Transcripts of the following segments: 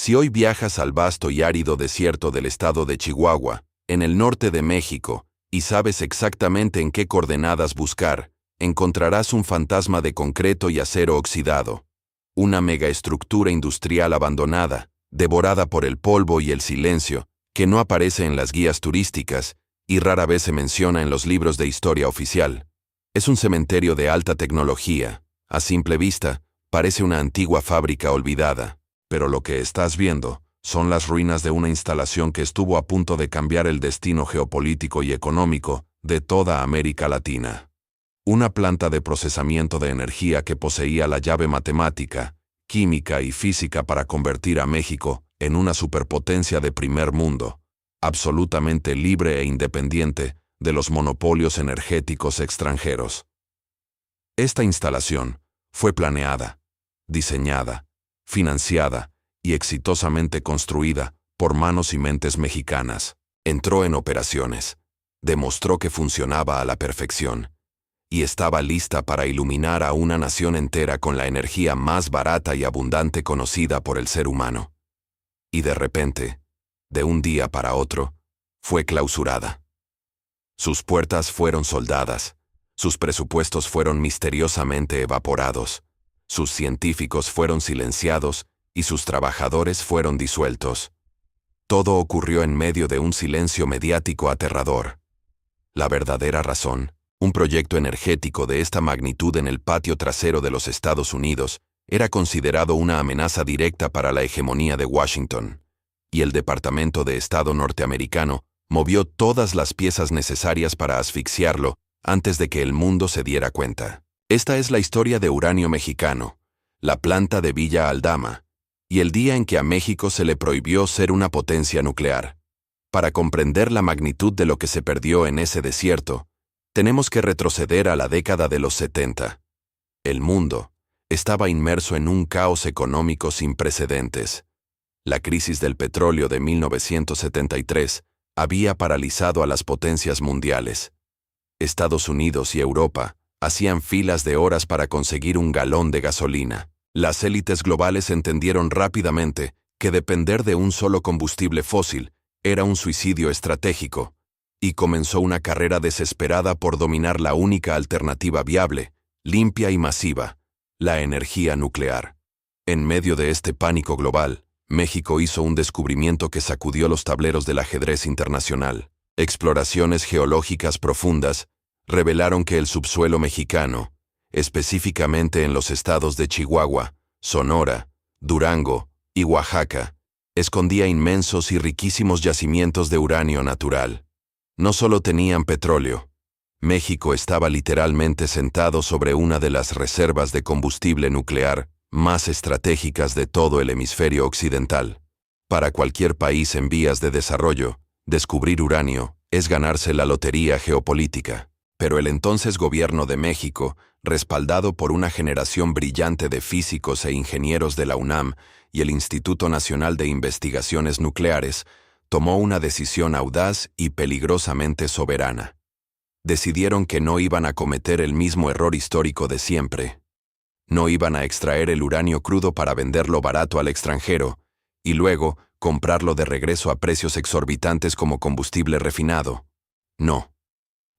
Si hoy viajas al vasto y árido desierto del estado de Chihuahua, en el norte de México, y sabes exactamente en qué coordenadas buscar, encontrarás un fantasma de concreto y acero oxidado, una megaestructura industrial abandonada, devorada por el polvo y el silencio, que no aparece en las guías turísticas y rara vez se menciona en los libros de historia oficial. Es un cementerio de alta tecnología. A simple vista, parece una antigua fábrica olvidada. Pero lo que estás viendo son las ruinas de una instalación que estuvo a punto de cambiar el destino geopolítico y económico de toda América Latina. Una planta de procesamiento de energía que poseía la llave matemática, química y física para convertir a México en una superpotencia de primer mundo, absolutamente libre e independiente de los monopolios energéticos extranjeros. Esta instalación fue planeada, diseñada, financiada y exitosamente construida por manos y mentes mexicanas. Entró en operaciones, demostró que funcionaba a la perfección y estaba lista para iluminar a una nación entera con la energía más barata y abundante conocida por el ser humano. Y de repente, de un día para otro, fue clausurada. Sus puertas fueron soldadas, sus presupuestos fueron misteriosamente evaporados, sus científicos fueron silenciados y sus trabajadores fueron disueltos. Todo ocurrió en medio de un silencio mediático aterrador. La verdadera razón, un proyecto energético de esta magnitud en el patio trasero de los Estados Unidos, era considerado una amenaza directa para la hegemonía de Washington, y el Departamento de Estado norteamericano movió todas las piezas necesarias para asfixiarlo antes de que el mundo se diera cuenta. Esta es la historia de Uranio Mexicano, la planta de Villa Aldama, y el día en que a México se le prohibió ser una potencia nuclear. Para comprender la magnitud de lo que se perdió en ese desierto, tenemos que retroceder a la década de los 70. El mundo estaba inmerso en un caos económico sin precedentes. La crisis del petróleo de 1973 había paralizado a las potencias mundiales. Estados Unidos y Europa hacían filas de horas para conseguir un galón de gasolina. Las élites globales entendieron rápidamente que depender de un solo combustible fósil era un suicidio estratégico, y comenzó una carrera desesperada por dominar la única alternativa viable, limpia y masiva, la energía nuclear. En medio de este pánico global, México hizo un descubrimiento que sacudió los tableros del ajedrez internacional. Exploraciones geológicas profundas revelaron que el subsuelo mexicano, específicamente en los estados de Chihuahua, Sonora, Durango y Oaxaca, escondía inmensos y riquísimos yacimientos de uranio natural. No solo tenían petróleo. México estaba literalmente sentado sobre una de las reservas de combustible nuclear más estratégicas de todo el hemisferio occidental. Para cualquier país en vías de desarrollo, descubrir uranio es ganarse la lotería geopolítica. Pero el entonces gobierno de México, respaldado por una generación brillante de físicos e ingenieros de la UNAM y el Instituto Nacional de Investigaciones Nucleares, tomó una decisión audaz y peligrosamente soberana. Decidieron que no iban a cometer el mismo error histórico de siempre. No iban a extraer el uranio crudo para venderlo barato al extranjero y luego comprarlo de regreso a precios exorbitantes como combustible refinado. No.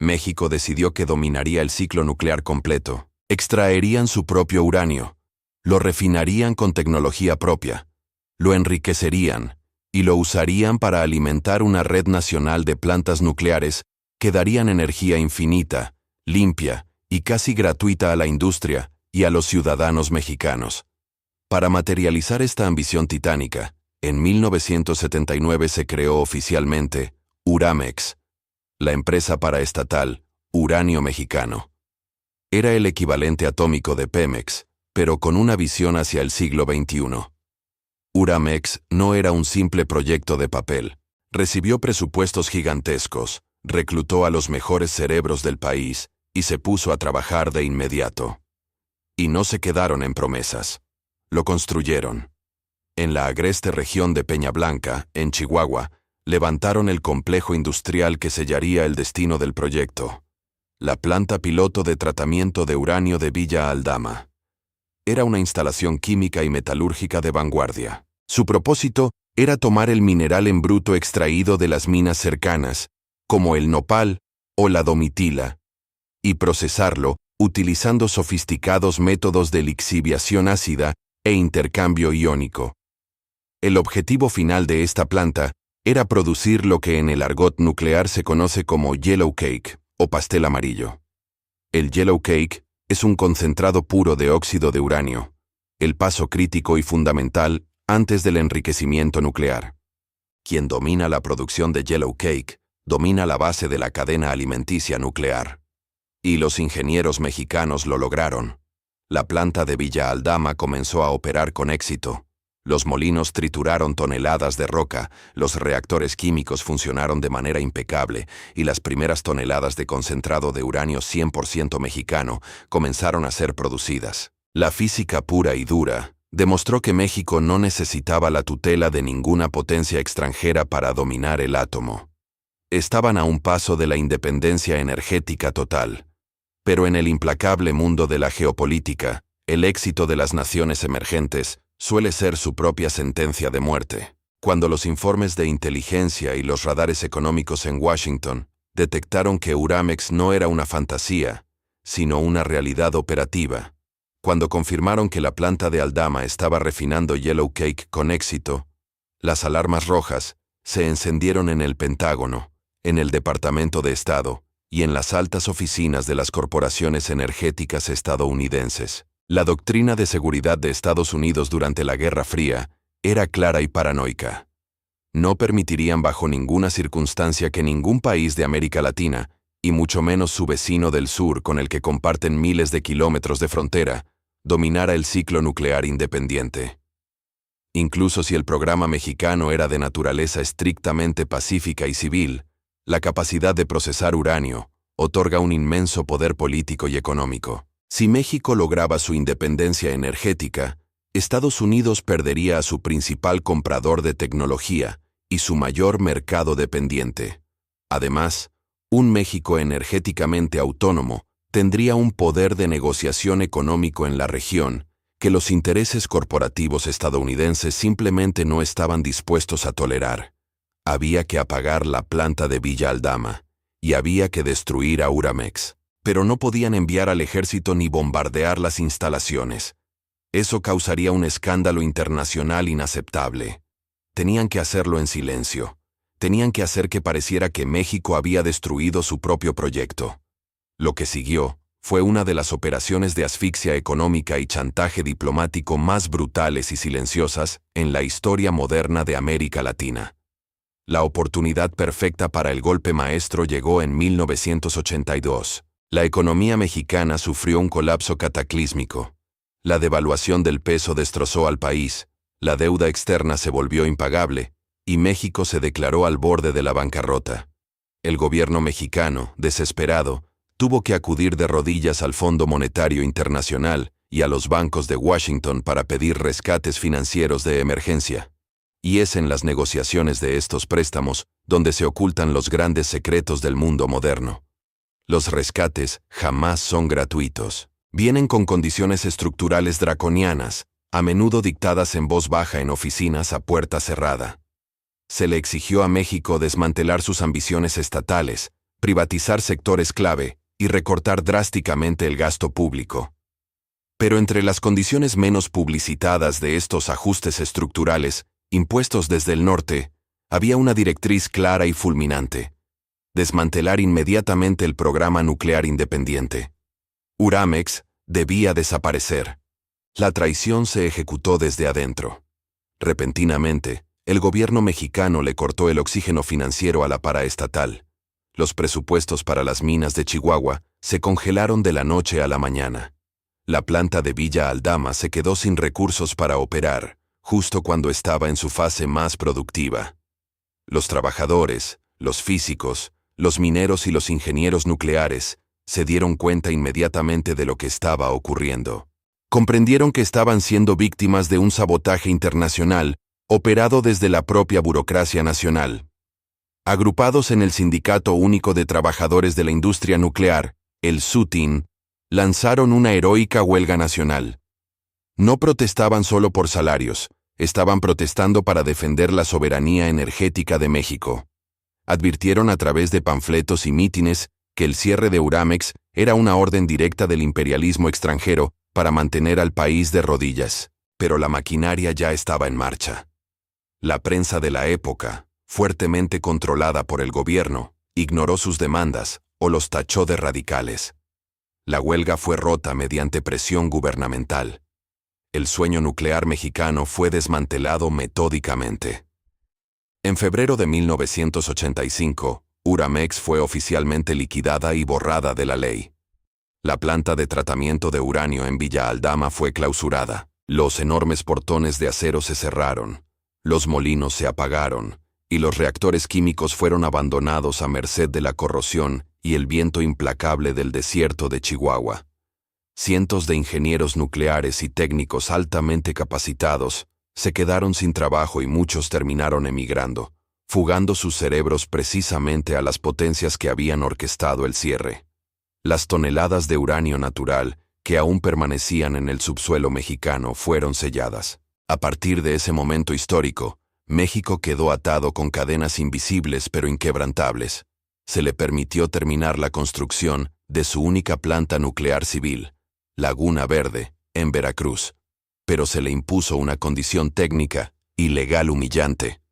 México decidió que dominaría el ciclo nuclear completo. Extraerían su propio uranio, lo refinarían con tecnología propia, lo enriquecerían y lo usarían para alimentar una red nacional de plantas nucleares que darían energía infinita, limpia y casi gratuita a la industria y a los ciudadanos mexicanos. Para materializar esta ambición titánica, en 1979 se creó oficialmente Uramex, la empresa paraestatal Uranio Mexicano. Era el equivalente atómico de Pemex, pero con una visión hacia el siglo XXI. Uramex no era un simple proyecto de papel. Recibió presupuestos gigantescos, reclutó a los mejores cerebros del país y se puso a trabajar de inmediato. Y no se quedaron en promesas. Lo construyeron. En la agreste región de Peña Blanca, en Chihuahua, levantaron el complejo industrial que sellaría el destino del proyecto. La planta piloto de tratamiento de uranio de Villa Aldama. Era una instalación química y metalúrgica de vanguardia. Su propósito era tomar el mineral en bruto extraído de las minas cercanas, como el nopal o la domitila, y procesarlo utilizando sofisticados métodos de lixiviación ácida e intercambio iónico. El objetivo final de esta planta era producir lo que en el argot nuclear se conoce como yellow cake o pastel amarillo. El yellow cake es un concentrado puro de óxido de uranio, el paso crítico y fundamental antes del enriquecimiento nuclear. Quien domina la producción de yellow cake, domina la base de la cadena alimenticia nuclear. Y los ingenieros mexicanos lo lograron. La planta de Villa Aldama comenzó a operar con éxito. Los molinos trituraron toneladas de roca, los reactores químicos funcionaron de manera impecable y las primeras toneladas de concentrado de uranio 100% mexicano comenzaron a ser producidas. La física pura y dura demostró que México no necesitaba la tutela de ninguna potencia extranjera para dominar el átomo. Estaban a un paso de la independencia energética total. Pero en el implacable mundo de la geopolítica, el éxito de las naciones emergentes suele ser su propia sentencia de muerte. Cuando los informes de inteligencia y los radares económicos en Washington detectaron que Uramex no era una fantasía, sino una realidad operativa, cuando confirmaron que la planta de Aldama estaba refinando yellow cake con éxito, las alarmas rojas se encendieron en el Pentágono, en el Departamento de Estado y en las altas oficinas de las corporaciones energéticas estadounidenses. La doctrina de seguridad de Estados Unidos durante la Guerra Fría era clara y paranoica. No permitirían bajo ninguna circunstancia que ningún país de América Latina, y mucho menos su vecino del sur con el que comparten miles de kilómetros de frontera, dominara el ciclo nuclear independiente. Incluso si el programa mexicano era de naturaleza estrictamente pacífica y civil, la capacidad de procesar uranio otorga un inmenso poder político y económico. Si México lograba su independencia energética, Estados Unidos perdería a su principal comprador de tecnología y su mayor mercado dependiente. Además, un México energéticamente autónomo tendría un poder de negociación económico en la región que los intereses corporativos estadounidenses simplemente no estaban dispuestos a tolerar. Había que apagar la planta de Villa Aldama y había que destruir a Uramex. Pero no podían enviar al ejército ni bombardear las instalaciones. Eso causaría un escándalo internacional inaceptable. Tenían que hacerlo en silencio. Tenían que hacer que pareciera que México había destruido su propio proyecto. Lo que siguió fue una de las operaciones de asfixia económica y chantaje diplomático más brutales y silenciosas en la historia moderna de América Latina. La oportunidad perfecta para el golpe maestro llegó en 1982. La economía mexicana sufrió un colapso cataclísmico. La devaluación del peso destrozó al país, la deuda externa se volvió impagable, y México se declaró al borde de la bancarrota. El gobierno mexicano, desesperado, tuvo que acudir de rodillas al Fondo Monetario Internacional y a los bancos de Washington para pedir rescates financieros de emergencia. Y es en las negociaciones de estos préstamos donde se ocultan los grandes secretos del mundo moderno. Los rescates jamás son gratuitos. Vienen con condiciones estructurales draconianas, a menudo dictadas en voz baja en oficinas a puerta cerrada. Se le exigió a México desmantelar sus ambiciones estatales, privatizar sectores clave y recortar drásticamente el gasto público. Pero entre las condiciones menos publicitadas de estos ajustes estructurales, impuestos desde el norte, había una directriz clara y fulminante: desmantelar inmediatamente el programa nuclear independiente. Uramex debía desaparecer. La traición se ejecutó desde adentro. Repentinamente, el gobierno mexicano le cortó el oxígeno financiero a la paraestatal. Los presupuestos para las minas de Chihuahua se congelaron de la noche a la mañana. La planta de Villa Aldama se quedó sin recursos para operar, justo cuando estaba en su fase más productiva. Los trabajadores, los físicos, los mineros y los ingenieros nucleares se dieron cuenta inmediatamente de lo que estaba ocurriendo. Comprendieron que estaban siendo víctimas de un sabotaje internacional operado desde la propia burocracia nacional. Agrupados en el Sindicato Único de Trabajadores de la Industria Nuclear, el SUTIN, lanzaron una heroica huelga nacional. No protestaban solo por salarios, estaban protestando para defender la soberanía energética de México. Advirtieron a través de panfletos y mítines que el cierre de Uramex era una orden directa del imperialismo extranjero para mantener al país de rodillas. Pero la maquinaria ya estaba en marcha. La prensa de la época, fuertemente controlada por el gobierno, ignoró sus demandas o los tachó de radicales. La huelga fue rota mediante presión gubernamental. El sueño nuclear mexicano fue desmantelado metódicamente. En febrero de 1985, Uramex fue oficialmente liquidada y borrada de la ley. La planta de tratamiento de uranio en Villa Aldama fue clausurada. Los enormes portones de acero se cerraron, los molinos se apagaron, y los reactores químicos fueron abandonados a merced de la corrosión y el viento implacable del desierto de Chihuahua. Cientos de ingenieros nucleares y técnicos altamente capacitados se quedaron sin trabajo y muchos terminaron emigrando, fugando sus cerebros precisamente a las potencias que habían orquestado el cierre. Las toneladas de uranio natural que aún permanecían en el subsuelo mexicano fueron selladas. A partir de ese momento histórico, México quedó atado con cadenas invisibles pero inquebrantables. Se le permitió terminar la construcción de su única planta nuclear civil, Laguna Verde, en Veracruz, pero se le impuso una condición técnica y legal humillante.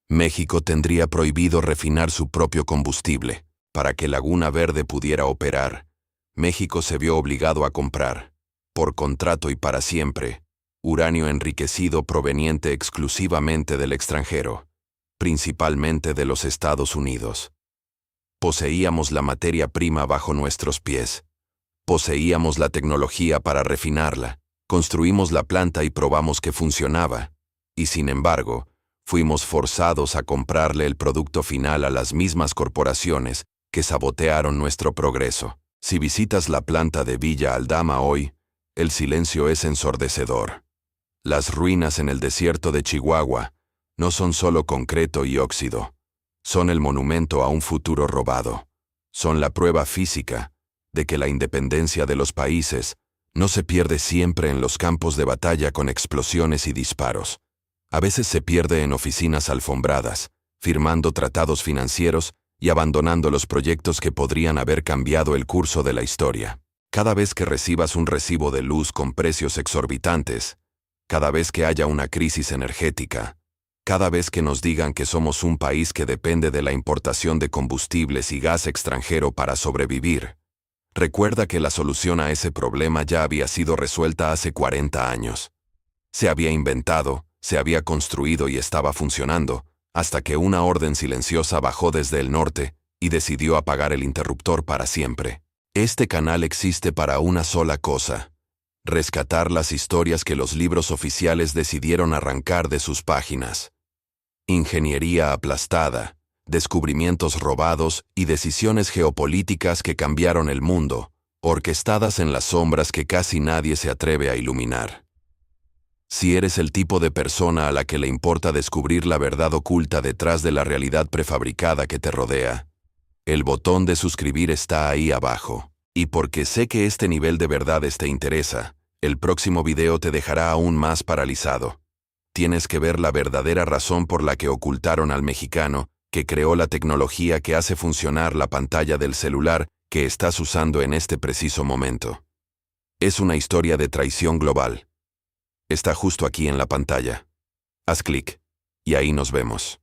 México tendría prohibido refinar su propio combustible. Para que Laguna Verde pudiera operar, México se vio obligado a comprar, por contrato y para siempre, uranio enriquecido proveniente exclusivamente del extranjero, principalmente de los Estados Unidos. Poseíamos la materia prima bajo nuestros pies. Poseíamos la tecnología para refinarla, construimos la planta y probamos que funcionaba, y sin embargo, fuimos forzados a comprarle el producto final a las mismas corporaciones que sabotearon nuestro progreso. Si visitas la planta de Villa Aldama hoy, el silencio es ensordecedor. Las ruinas en el desierto de Chihuahua no son solo concreto y óxido, son el monumento a un futuro robado. Son la prueba física de que la independencia de los países no se pierde siempre en los campos de batalla con explosiones y disparos. A veces se pierde en oficinas alfombradas, firmando tratados financieros y abandonando los proyectos que podrían haber cambiado el curso de la historia. Cada vez que recibas un recibo de luz con precios exorbitantes, cada vez que haya una crisis energética, cada vez que nos digan que somos un país que depende de la importación de combustibles y gas extranjero para sobrevivir, recuerda que la solución a ese problema ya había sido resuelta hace 40 años. Se había inventado, se había construido y estaba funcionando, hasta que una orden silenciosa bajó desde el norte y decidió apagar el interruptor para siempre. Este canal existe para una sola cosa: rescatar las historias que los libros oficiales decidieron arrancar de sus páginas. Ingeniería aplastada, descubrimientos robados y decisiones geopolíticas que cambiaron el mundo, orquestadas en las sombras que casi nadie se atreve a iluminar. Si eres el tipo de persona a la que le importa descubrir la verdad oculta detrás de la realidad prefabricada que te rodea, el botón de suscribir está ahí abajo. Y porque sé que este nivel de verdades te interesa, el próximo video te dejará aún más paralizado. Tienes que ver la verdadera razón por la que ocultaron al mexicano que creó la tecnología que hace funcionar la pantalla del celular que estás usando en este preciso momento. Es una historia de traición global. Está justo aquí en la pantalla. Haz clic, y ahí nos vemos.